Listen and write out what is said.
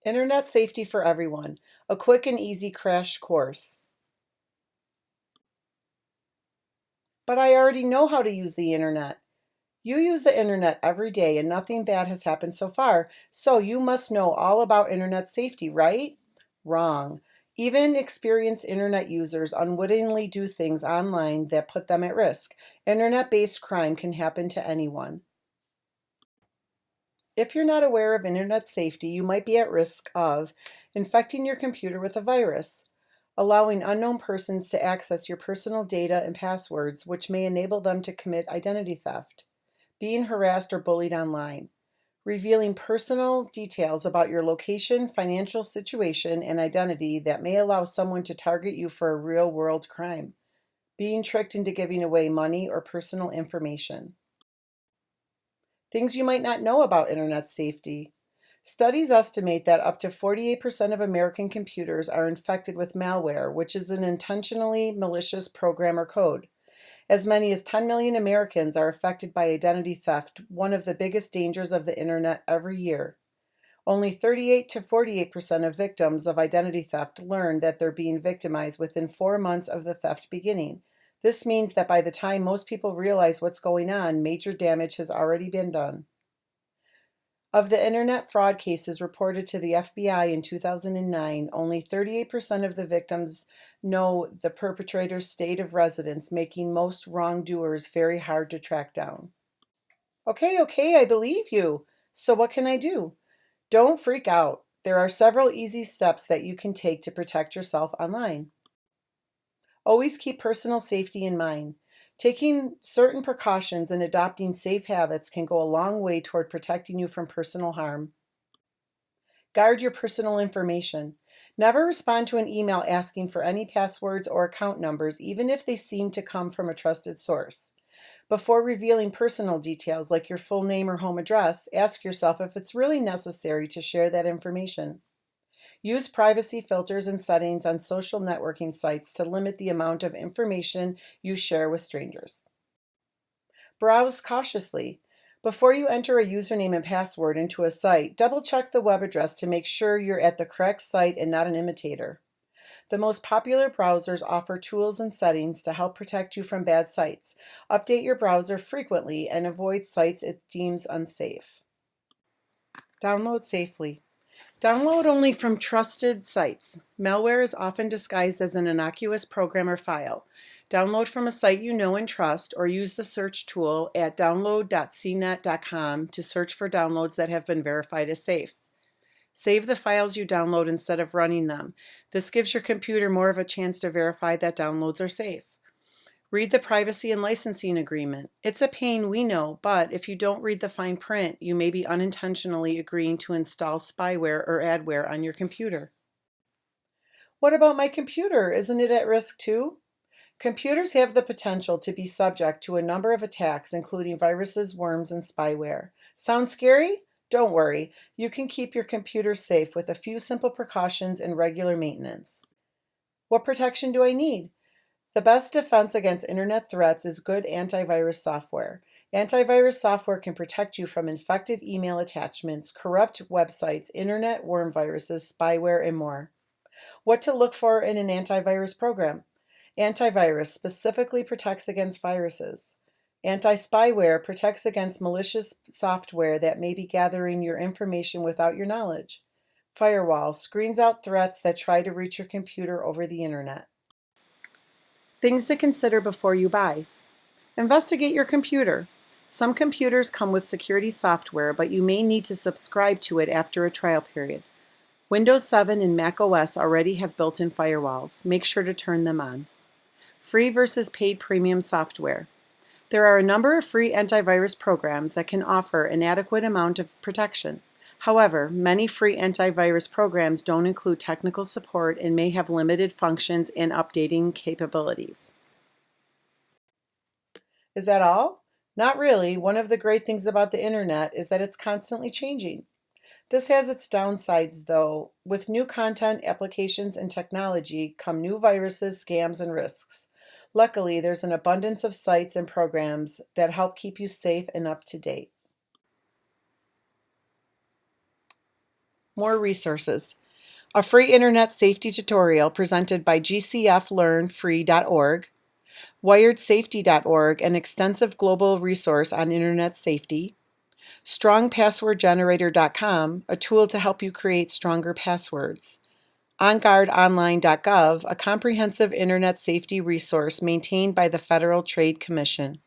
Internet Safety for Everyone, a quick and easy crash course. But I already know how to use the internet. You use the internet every day and nothing bad has happened so far, so you must know all about internet safety, right? Wrong. Even experienced internet users unwittingly do things online that put them at risk. Internet-based crime can happen to anyone. If you're not aware of internet safety, you might be at risk of infecting your computer with a virus, allowing unknown persons to access your personal data and passwords, which may enable them to commit identity theft, being harassed or bullied online, revealing personal details about your location, financial situation, and identity that may allow someone to target you for a real-world crime, being tricked into giving away money or personal information. Things you might not know about internet safety. Studies estimate that up to 48% of American computers are infected with malware, which is an intentionally malicious program or code. As many as 10 million Americans are affected by identity theft, one of the biggest dangers of the internet every year. Only 38 to 48% of victims of identity theft learn that they're being victimized within 4 months of the theft beginning. This means that by the time most people realize what's going on, major damage has already been done. Of the internet fraud cases reported to the FBI in 2009, only 38% of the victims know the perpetrator's state of residence, making most wrongdoers very hard to track down. Okay, I believe you. So what can I do? Don't freak out. There are several easy steps that you can take to protect yourself online. Always keep personal safety in mind. Taking certain precautions and adopting safe habits can go a long way toward protecting you from personal harm. Guard your personal information. Never respond to an email asking for any passwords or account numbers, even if they seem to come from a trusted source. Before revealing personal details like your full name or home address, ask yourself if it's really necessary to share that information. Use privacy filters and settings on social networking sites to limit the amount of information you share with strangers. Browse cautiously. Before you enter a username and password into a site, double-check the web address to make sure you're at the correct site and not an imitator. The most popular browsers offer tools and settings to help protect you from bad sites. Update your browser frequently and avoid sites it deems unsafe. Download safely. Download only from trusted sites. Malware is often disguised as an innocuous program or file. Download from a site you know and trust, or use the search tool at download.cnet.com to search for downloads that have been verified as safe. Save the files you download instead of running them. This gives your computer more of a chance to verify that downloads are safe. Read the privacy and licensing agreement. It's a pain, we know, but if you don't read the fine print, you may be unintentionally agreeing to install spyware or adware on your computer. What about my computer? Isn't it at risk too? Computers have the potential to be subject to a number of attacks, including viruses, worms, and spyware. Sound scary? Don't worry. You can keep your computer safe with a few simple precautions and regular maintenance. What protection do I need? The best defense against internet threats is good antivirus software. Antivirus software can protect you from infected email attachments, corrupt websites, internet worm viruses, spyware, and more. What to look for in an antivirus program? Antivirus specifically protects against viruses. Anti-spyware protects against malicious software that may be gathering your information without your knowledge. Firewall screens out threats that try to reach your computer over the internet. Things to consider before you buy. Investigate your computer. Some computers come with security software, but you may need to subscribe to it after a trial period. Windows 7 and Mac OS already have built-in firewalls. Make sure to turn them on. Free versus paid premium software. There are a number of free antivirus programs that can offer an adequate amount of protection. However, many free antivirus programs don't include technical support and may have limited functions and updating capabilities. Is that all? Not really. One of the great things about the internet is that it's constantly changing. This has its downsides, though. With new content, applications, and technology come new viruses, scams, and risks. Luckily, there's an abundance of sites and programs that help keep you safe and up to date. More resources. A free internet safety tutorial presented by gcflearnfree.org, wiredsafety.org, an extensive global resource on internet safety, strongpasswordgenerator.com, a tool to help you create stronger passwords, onguardonline.gov, a comprehensive internet safety resource maintained by the Federal Trade Commission.